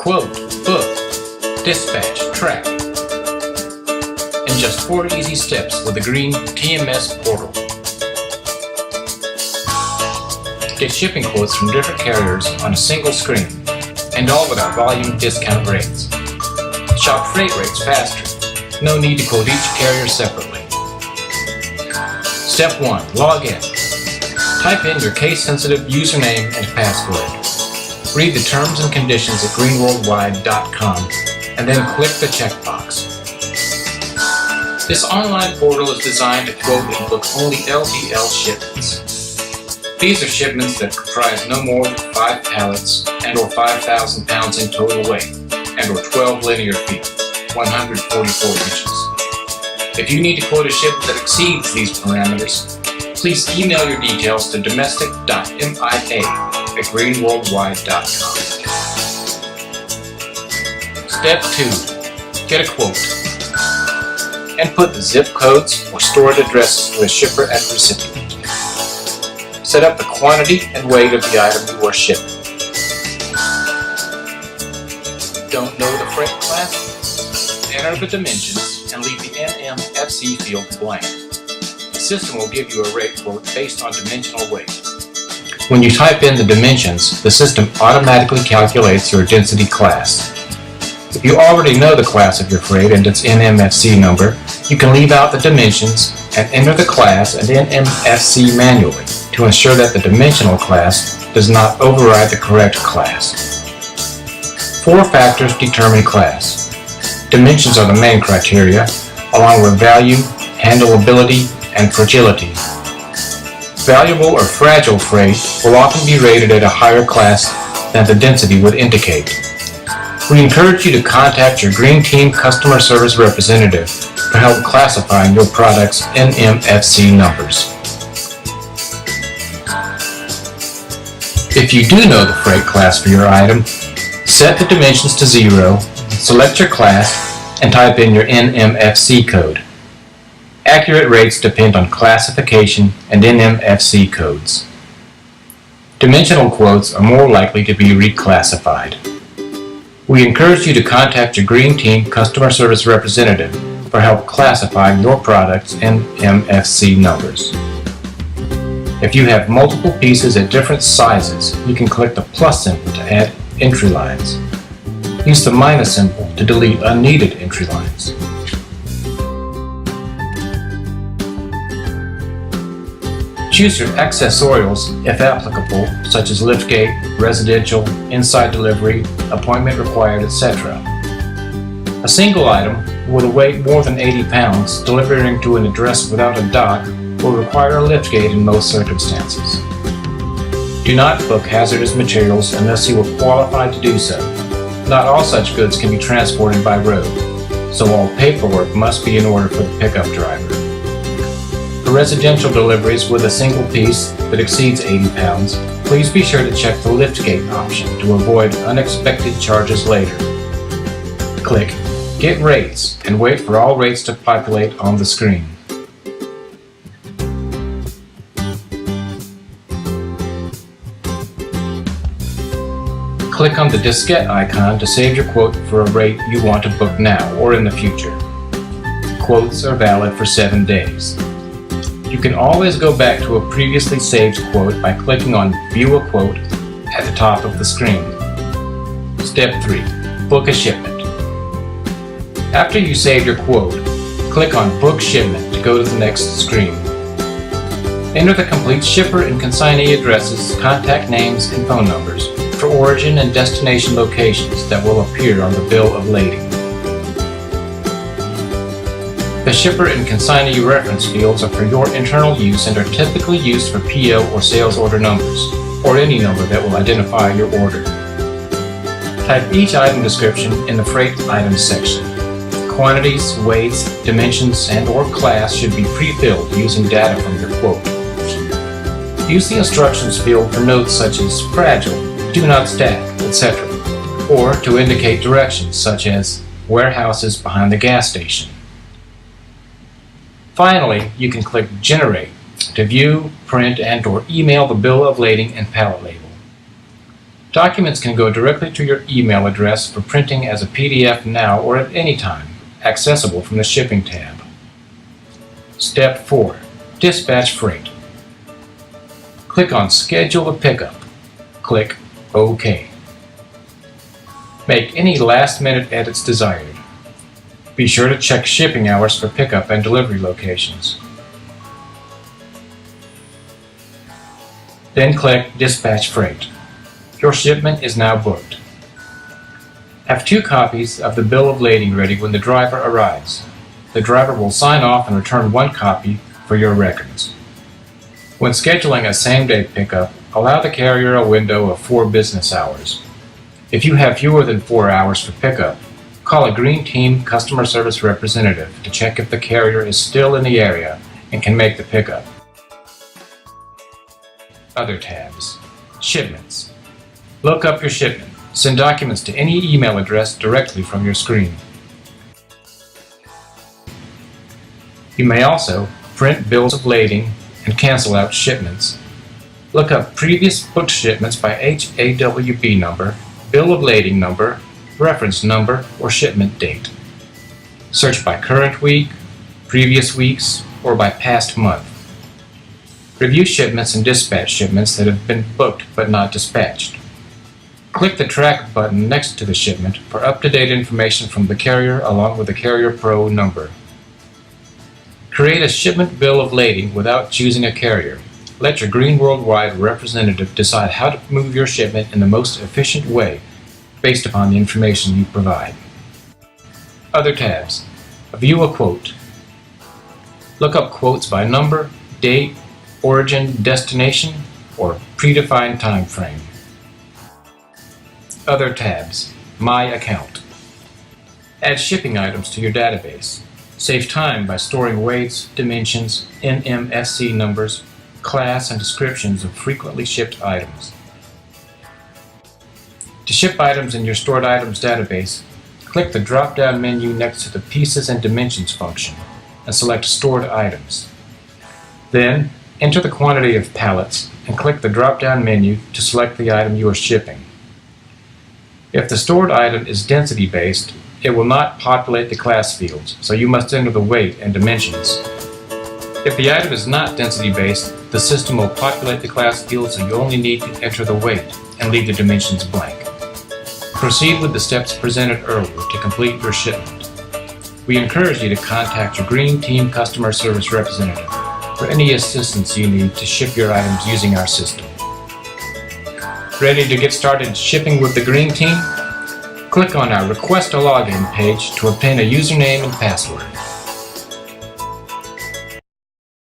quote, book, dispatch, track, in just 4 easy steps with the green TMS portal. Get shipping quotes from different carriers on a single screen, and all with our volume discount rates. Shop freight rates faster. No need to quote each carrier separately. Step 1. Log in. Type in your case-sensitive username and password. Read the terms and conditions at greenworldwide.com and then click the checkbox. This online portal is designed to quote and book only LTL shipments. These are shipments that comprise no more than 5 pallets and or 5,000 pounds in total weight and or 12 linear feet, 144 inches. If you need to quote a shipment that exceeds these parameters, please email your details to domestic.mia@greenworldwide.com. Step 2. Get a quote and put the zip codes or stored addresses for the shipper and recipient. Set up the quantity and weight of the item you are shipping. Don't know the freight class? Enter the dimensions and leave the NMFC field blank. The system will give you a rate quote based on dimensional weight. When you type in the dimensions, the system automatically calculates your density class. If you already know the class of your freight and its NMFC number, you can leave out the dimensions and enter the class and NMFC manually to ensure that the dimensional class does not override the correct class. 4 factors determine class. Dimensions are the main criteria, along with value, handleability, and fragility. Valuable or fragile freight will often be rated at a higher class than the density would indicate. We encourage you to contact your Green Team customer service representative for help classifying your product's NMFC numbers. If you do know the freight class for your item, set the dimensions to 0, select your class, and type in your NMFC code. Accurate rates depend on classification and NMFC codes. Dimensional quotes are more likely to be reclassified. We encourage you to contact your Green Team customer service representative for help classifying your product's NMFC numbers. If you have multiple pieces at different sizes, you can click the plus symbol to add entry lines. Use the minus symbol to delete unneeded entry lines. Choose your accessorials, if applicable, such as liftgate, residential, inside delivery, appointment required, etc. A single item with a weight more than 80 pounds delivering to an address without a dock will require a liftgate in most circumstances. Do not book hazardous materials unless you are qualified to do so. Not all such goods can be transported by road, so all paperwork must be in order for the pickup driver. For residential deliveries with a single piece that exceeds 80 pounds, please be sure to check the liftgate option to avoid unexpected charges later. Click Get Rates and wait for all rates to populate on the screen. Click on the diskette icon to save your quote for a rate you want to book now or in the future. Quotes are valid for 7 days. You can always go back to a previously saved quote by clicking on View a Quote at the top of the screen. Step 3. Book a shipment. After you save your quote, click on Book Shipment to go to the next screen. Enter the complete shipper and consignee addresses, contact names, and phone numbers for origin and destination locations that will appear on the bill of lading. The shipper and consignee reference fields are for your internal use and are typically used for PO or sales order numbers, or any number that will identify your order. Type each item description in the Freight Items section. Quantities, weights, dimensions, and/or class should be pre-filled using data from your quote. Use the instructions field for notes such as fragile, do not stack, etc., or to indicate directions such as warehouses behind the gas station. Finally, you can click Generate to view, print, and/or email the bill of lading and pallet label. Documents can go directly to your email address for printing as a PDF now or at any time, accessible from the Shipping tab. Step 4. Dispatch freight. Click on Schedule a Pickup. Click OK. Make any last-minute edits desired. Be sure to check shipping hours for pickup and delivery locations. Then click Dispatch Freight. Your shipment is now booked. Have 2 copies of the bill of lading ready when the driver arrives. The driver will sign off and return 1 copy for your records. When scheduling a same-day pickup, allow the carrier a window of 4 business hours. If you have fewer than 4 hours for pickup, call a Green Team customer service representative to check if the carrier is still in the area and can make the pickup. Other tabs. Shipments. Look up your shipment. Send documents to any email address directly from your screen. You may also print bills of lading and cancel out shipments. Look up previous booked shipments by HAWB number, bill of lading number, reference number, or shipment date. Search by current week, previous weeks, or by past month. Review shipments and dispatch shipments that have been booked but not dispatched. Click the Track button next to the shipment for up-to-date information from the carrier along with the Carrier Pro number. Create a shipment bill of lading without choosing a carrier. Let your Green Worldwide representative decide how to move your shipment in the most efficient way based upon the information you provide. Other tabs. View a quote. Look up quotes by number, date, origin, destination, or predefined time frame. Other tabs. My account. Add shipping items to your database. Save time by storing weights, dimensions, NMFC numbers, class, and descriptions of frequently shipped items. To ship items in your stored items database, click the drop-down menu next to the Pieces and Dimensions function and select Stored Items. Then, enter the quantity of pallets and click the drop-down menu to select the item you are shipping. If the stored item is density-based, it will not populate the class fields, so you must enter the weight and dimensions. If the item is not density-based, the system will populate the class fields, so you only need to enter the weight and leave the dimensions blank. Proceed with the steps presented earlier to complete your shipment. We encourage you to contact your Green Team customer service representative for any assistance you need to ship your items using our system. Ready to get started shipping with the Green Team? Click on our Request a Login page to obtain a username and password.